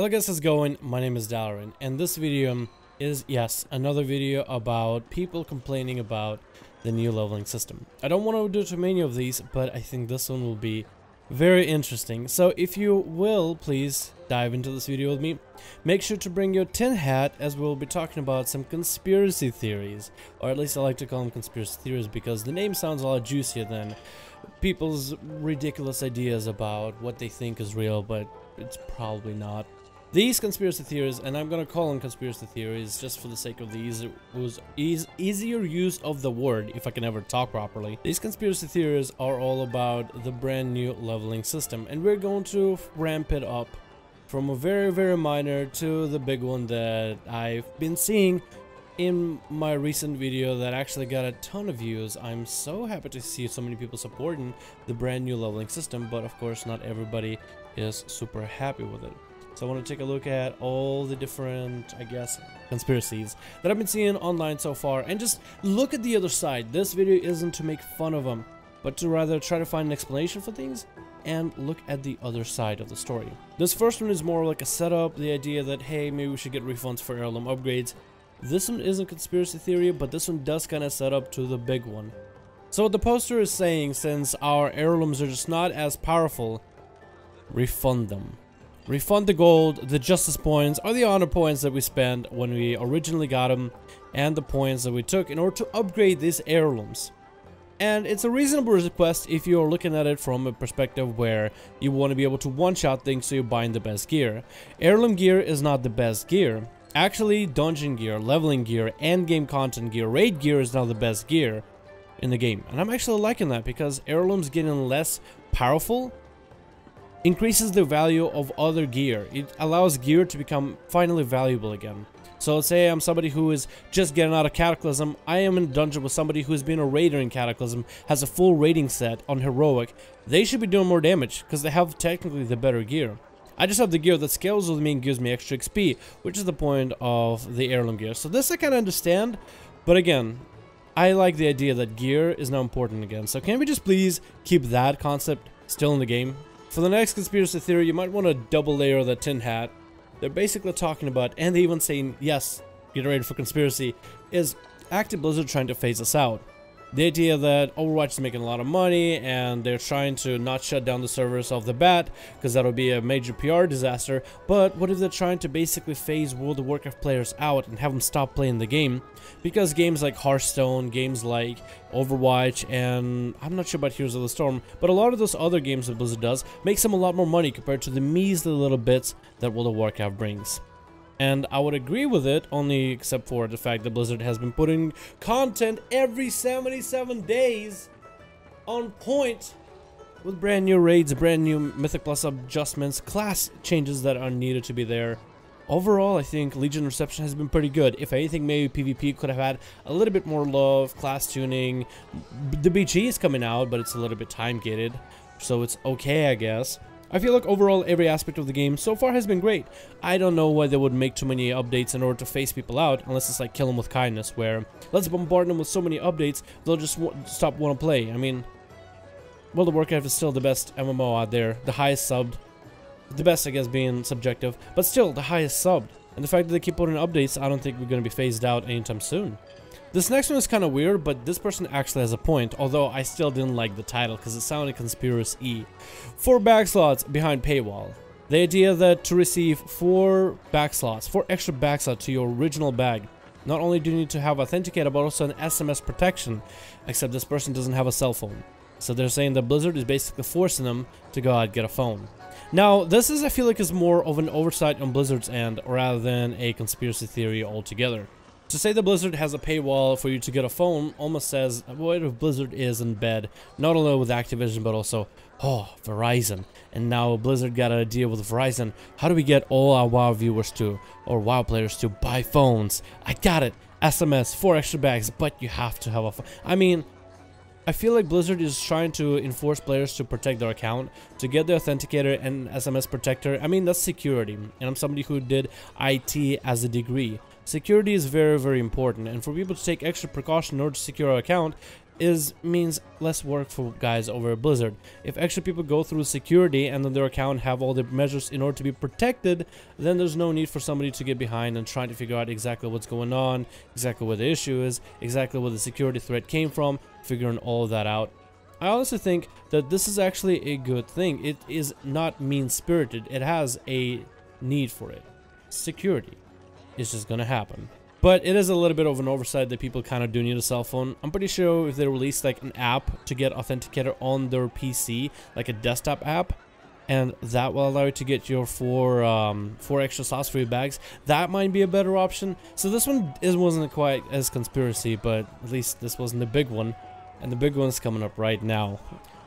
Hello guys, how's it going? My name is Darren, and this video is, yes, another video about people complaining about the new leveling system. I don't want to do too many of these, but I think this one will be very interesting. So if you will, please dive into this video with me. Make sure to bring your tin hat, as we'll be talking about some conspiracy theories, or at least I like to call them conspiracy theories because the name sounds a lot juicier than people's ridiculous ideas about what they think is real, but it's probably not. These conspiracy theories, and I'm gonna call them conspiracy theories just for the sake of the easier use of the word, if I can ever talk properly. These conspiracy theories are all about the brand new leveling system, and we're going to ramp it up from a very minor to the big one that I've been seeing in my recent video that actually got a ton of views. I'm so happy to see so many people supporting the brand new leveling system, but of course not everybody is super happy with it. So I want to take a look at all the different, I guess, conspiracies that I've been seeing online so far, and just look at the other side. This video isn't to make fun of them, but to rather try to find an explanation for things and look at the other side of the story. This first one is more like a setup, the idea that, hey, maybe we should get refunds for heirloom upgrades. This one isn't conspiracy theory, but this one does kind of set up to the big one. So what the poster is saying, since our heirlooms are just not as powerful, refund them. Refund the gold, the justice points, or the honor points that we spent when we originally got them, and the points that we took in order to upgrade these heirlooms. And it's a reasonable request if you're looking at it from a perspective where you want to be able to one-shot things, so you're buying the best gear. Heirloom gear is not the best gear. Actually, dungeon gear, leveling gear, endgame content gear, raid gear is now the best gear in the game. And I'm actually liking that because heirlooms getting less powerful increases the value of other gear. It allows gear to become finally valuable again. So let's say I'm somebody who is just getting out of Cataclysm. I am in a dungeon with somebody who's been a raider in Cataclysm, has a full raiding set on Heroic. They should be doing more damage because they have technically the better gear. I just have the gear that scales with me and gives me extra XP, which is the point of the heirloom gear. So this I kind of understand, but again, I like the idea that gear is now important again. So can we just please keep that concept still in the game? For the next conspiracy theory, you might want to double layer the tin hat. They're basically talking about, and they even saying, yes, get ready for conspiracy, is Active Blizzard trying to phase us out. The idea that Overwatch is making a lot of money and they're trying to not shut down the servers off the bat because that would be a major PR disaster. But what if they're trying to basically phase World of Warcraft players out and have them stop playing the game? Because games like Hearthstone, games like Overwatch, and I'm not sure about Heroes of the Storm, but a lot of those other games that Blizzard does makes them a lot more money compared to the measly little bits that World of Warcraft brings. And I would agree with it, only except for the fact that Blizzard has been putting content every 77 days on point with brand new raids, brand new Mythic Plus adjustments, class changes that are needed to be there. Overall, I think Legion reception has been pretty good. If anything, maybe PvP could have had a little bit more love, class tuning. The BG is coming out, but it's a little bit time-gated, so it's okay, I guess. I feel like overall every aspect of the game so far has been great. I don't know why they would make too many updates in order to phase people out, unless it's like kill them with kindness, where let's bombard them with so many updates they'll just stop want to play. I mean, World of Warcraft is still the best MMO out there, the highest subbed. The best, I guess, being subjective, but still the highest subbed. And the fact that they keep putting updates, I don't think we're going to be phased out anytime soon. This next one is kind of weird, but this person actually has a point, although I still didn't like the title because it sounded conspiracy. 4 bag slots behind paywall. The idea that to receive 4 extra bag slots to your original bag, not only do you need to have authenticator, but also an SMS protection, except this person doesn't have a cell phone. So they're saying that Blizzard is basically forcing them to go out and get a phone. Now, this is, I feel like, is more of an oversight on Blizzard's end rather than a conspiracy theory altogether. To say that Blizzard has a paywall for you to get a phone almost says, what if Blizzard is in bed, not only with Activision, but also, oh, Verizon. And now Blizzard got a deal with Verizon. How do we get all our WoW viewers to, or WoW players to, buy phones? I got it. SMS, 4 extra bags, but you have to have a phone. I mean, I feel like Blizzard is trying to enforce players to protect their account, to get the authenticator and SMS protector. I mean, that's security, and I'm somebody who did IT as a degree. Security is very important, and for people to take extra precaution in order to secure our account, means less work for guys over at Blizzard. If extra people go through security and then their account have all the measures in order to be protected, then there's no need for somebody to get behind and trying to figure out exactly what's going on, exactly what the issue is, exactly where the security threat came from, figuring all of that out. I honestly think that this is actually a good thing. It is not mean-spirited. It has a need for it. Security is just gonna happen. But it is a little bit of an oversight that people kind of do need a cell phone. I'm pretty sure if they release like an app to get authenticator on their PC, like a desktop app, and that will allow you to get your four extra slots for your bags, that might be a better option. So this one wasn't quite as conspiracy, but at least this wasn't the big one. And the big one's coming up right now.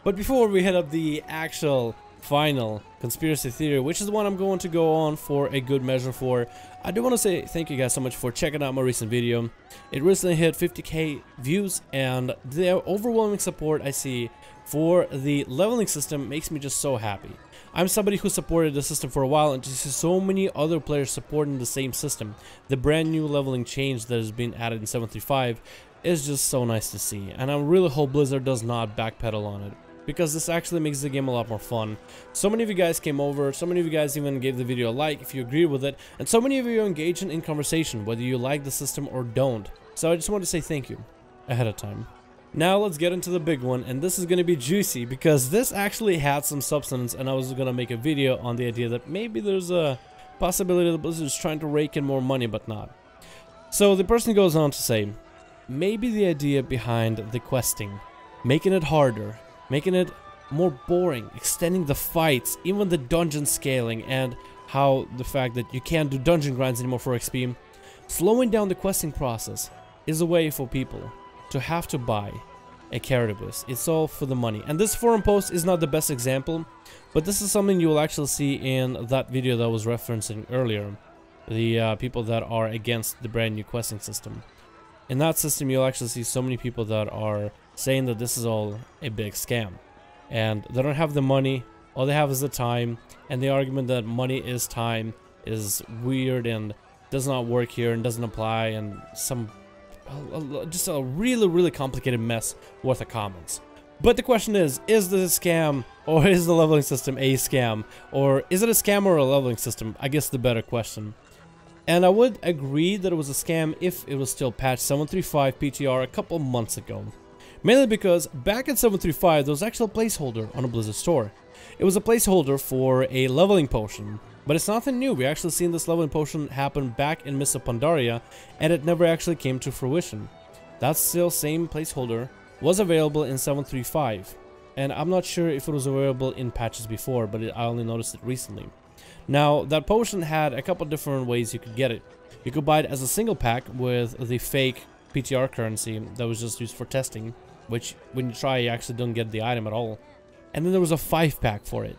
But before we head up the actual final conspiracy theory, which is the one I'm going to go on for a good measure for, I do want to say thank you guys so much for checking out my recent video. It recently hit 50k views, and the overwhelming support I see for the leveling system makes me just so happy. I'm somebody who supported the system for a while, and to see so many other players supporting the same system, the brand new leveling change that has been added in 7.3.5, is just so nice to see. And I really hope Blizzard does not backpedal on it, because this actually makes the game a lot more fun. So many of you guys came over, so many of you guys even gave the video a like if you agree with it, and so many of you engaged in conversation, whether you like the system or don't. So I just want to say thank you ahead of time. Now let's get into the big one, and this is going to be juicy because this actually had some substance, and I was going to make a video on the idea that maybe there's a possibility that Blizzard is trying to rake in more money, but not. So the person goes on to say, maybe the idea behind the questing, making it harder, making it more boring, extending the fights, even the dungeon scaling, and how the fact that you can't do dungeon grinds anymore for XP, slowing down the questing process is a way for people to have to buy a character boost. It's all for the money. And this forum post is not the best example, but this is something you will actually see in that video that I was referencing earlier. The people that are against the brand new questing system. In that system, you'll actually see so many people that are saying that this is all a big scam. And they don't have the money, all they have is the time, and the argument that money is time is weird and does not work here and doesn't apply, and just a really complicated mess worth of comments. But the question is this a scam, or is the leveling system a scam? Or is it a scam or a leveling system? I guess the better question. And I would agree that it was a scam if it was still patched 7.3.5 PTR a couple months ago. Mainly because back in 7.3.5 there was actually a placeholder on a Blizzard store. It was a placeholder for a leveling potion. But it's nothing new. We actually seen this leveling potion happen back in Mists of Pandaria, and it never actually came to fruition. That still same placeholder was available in 7.3.5. And I'm not sure if it was available in patches before, but I only noticed it recently. Now, that potion had a couple different ways you could get it. You could buy it as a single pack with the fake PTR currency that was just used for testing, which when you try you actually don't get the item at all. And then there was a 5-pack for it.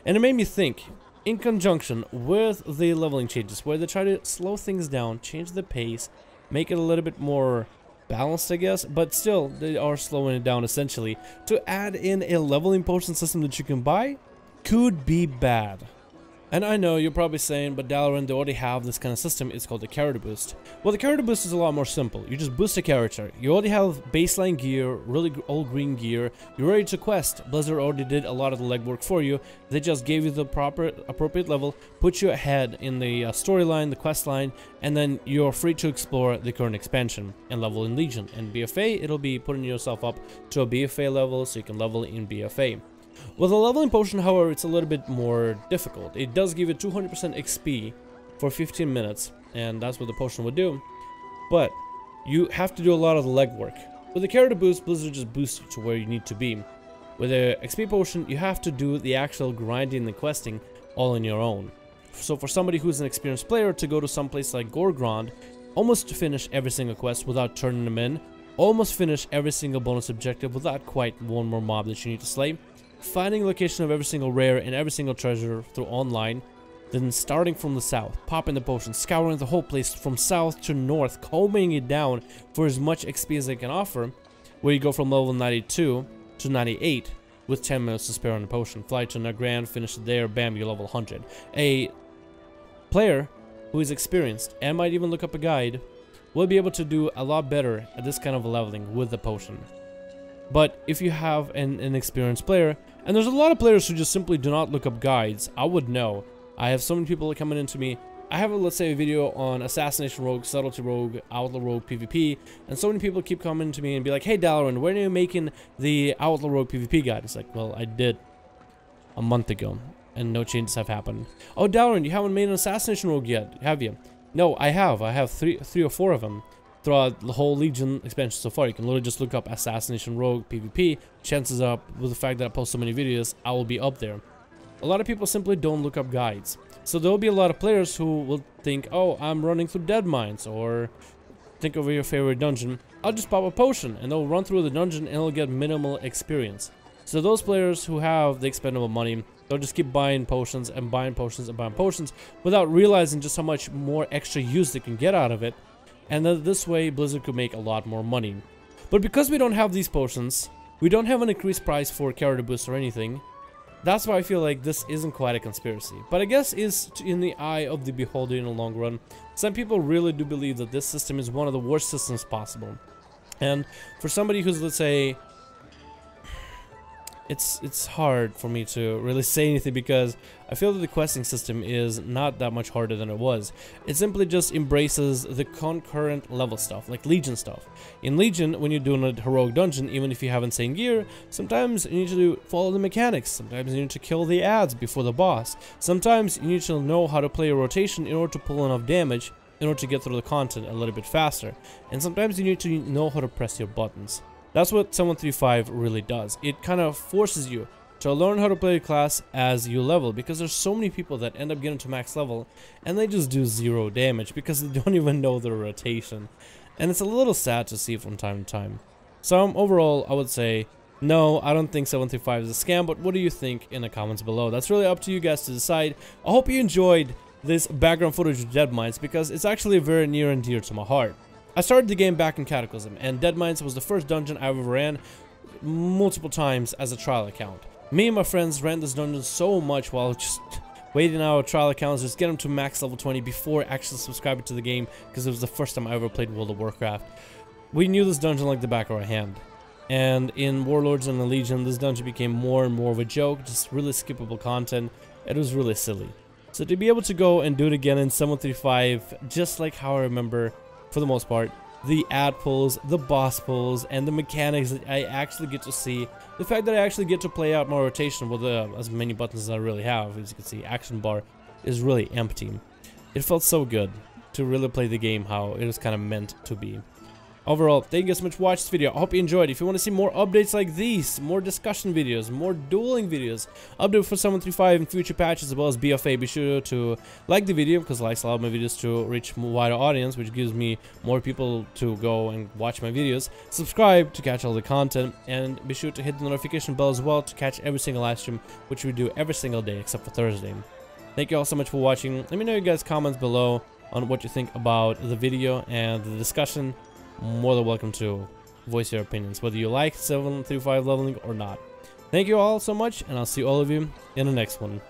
And it made me think, in conjunction with the leveling changes, where they try to slow things down, change the pace, make it a little bit more balanced, I guess, but still they are slowing it down essentially, to add in a leveling potion system that you can buy could be bad. And I know you're probably saying, but Dalaran, they already have this kind of system, it's called the character boost. Well, the character boost is a lot more simple. You just boost a character. You already have baseline gear, really old green gear. You're ready to quest. Blizzard already did a lot of the legwork for you. They just gave you the appropriate level, put you ahead in the storyline, the quest line, and then you're free to explore the current expansion and level in Legion. And BFA, it'll be putting yourself up to a BFA level so you can level in BFA. With the leveling potion, however, it's a little bit more difficult. It does give you 200% XP for 15 minutes, and that's what the potion would do. But you have to do a lot of the legwork. With the character boost, Blizzard just boosts you to where you need to be. With the XP potion, you have to do the actual grinding and questing all on your own. So for somebody who's an experienced player to go to some place like Gorgrond, almost to finish every single quest without turning them in, almost finish every single bonus objective without quite one more mob that you need to slay, finding location of every single rare and every single treasure through online, then starting from the south, popping the potion, scouring the whole place from south to north, combing it down for as much XP as they can offer, where you go from level 92 to 98 with 10 minutes to spare on the potion. Fly to Nagrand, finish it there, bam, you're level 100. A player who is experienced and might even look up a guide will be able to do a lot better at this kind of leveling with the potion. But if you have an experienced player, and there's a lot of players who just simply do not look up guides, I would know. I have so many people coming into me. I have, let's say, a video on Assassination Rogue, Subtlety Rogue, Outlaw Rogue PvP, and so many people keep coming to me and be like, hey Dalaran, when are you making the Outlaw Rogue PvP guide? It's like, well, I did a month ago, and no changes have happened. Oh, Dalaran, you haven't made an Assassination Rogue yet, have you? No, I have. I have three or four of them throughout the whole Legion expansion so far. You can literally just look up Assassination Rogue PvP. Chances up, with the fact that I post so many videos, I will be up there. A lot of people simply don't look up guides. So there will be a lot of players who will think, oh, I'm running through dead mines, or think of your favorite dungeon. I'll just pop a potion, and they'll run through the dungeon and they'll get minimal experience. So those players who have the expendable money, they'll just keep buying potions and buying potions and buying potions without realizing just how much more extra use they can get out of it. And then this way, Blizzard could make a lot more money. But because we don't have these potions, we don't have an increased price for character boost or anything. That's why I feel like this isn't quite a conspiracy. But I guess is in the eye of the beholder in the long run. Some people really do believe that this system is one of the worst systems possible. And for somebody who's, let's say, it's hard for me to really say anything, because I feel that the questing system is not that much harder than it was. It simply just embraces the concurrent level stuff, like Legion stuff. In Legion, when you're doing a heroic dungeon, even if you have insane gear, sometimes you need to follow the mechanics. Sometimes you need to kill the adds before the boss. Sometimes you need to know how to play a rotation in order to pull enough damage in order to get through the content a little bit faster. And sometimes you need to know how to press your buttons. That's what 735 really does. It kind of forces you to learn how to play a class as you level, because there's so many people that end up getting to max level and they just do 0 damage because they don't even know their rotation. And it's a little sad to see from time to time. So overall, I would say, no, I don't think 735 is a scam, but what do you think in the comments below? That's really up to you guys to decide. I hope you enjoyed this background footage of Dead Mines, because it's actually very near and dear to my heart. I started the game back in Cataclysm, and Dead Mines was the first dungeon I ever ran multiple times as a trial account. Me and my friends ran this dungeon so much while just waiting our trial accounts, just get them to max level 20 before actually subscribing to the game, because it was the first time I ever played World of Warcraft. We knew this dungeon like the back of our hand. And in Warlords and the Legion, this dungeon became more and more of a joke, just really skippable content. It was really silly. So to be able to go and do it again in 735, just like how I remember, for the most part, the ad pulls, the boss pulls, and the mechanics that I actually get to see, the fact that I actually get to play out my rotation with as many buttons as I really have. As you can see, action bar is really empty. It felt so good to really play the game how it was kind of meant to be. Overall, thank you guys so much for watching this video. I hope you enjoyed. If you want to see more updates like these, more discussion videos, more dueling videos, update for 735 and future patches, as well as BFA, be sure to like the video, because likes allow my videos to reach a wider audience, which gives me more people to go and watch my videos. Subscribe to catch all the content, and be sure to hit the notification bell as well to catch every single live stream, which we do every single day except for Thursday. Thank you all so much for watching. Let me know your guys' comments below on what you think about the video and the discussion. More than welcome to voice your opinions, whether you like 735 leveling or not. Thank you all so much, and I'll see all of you in the next one.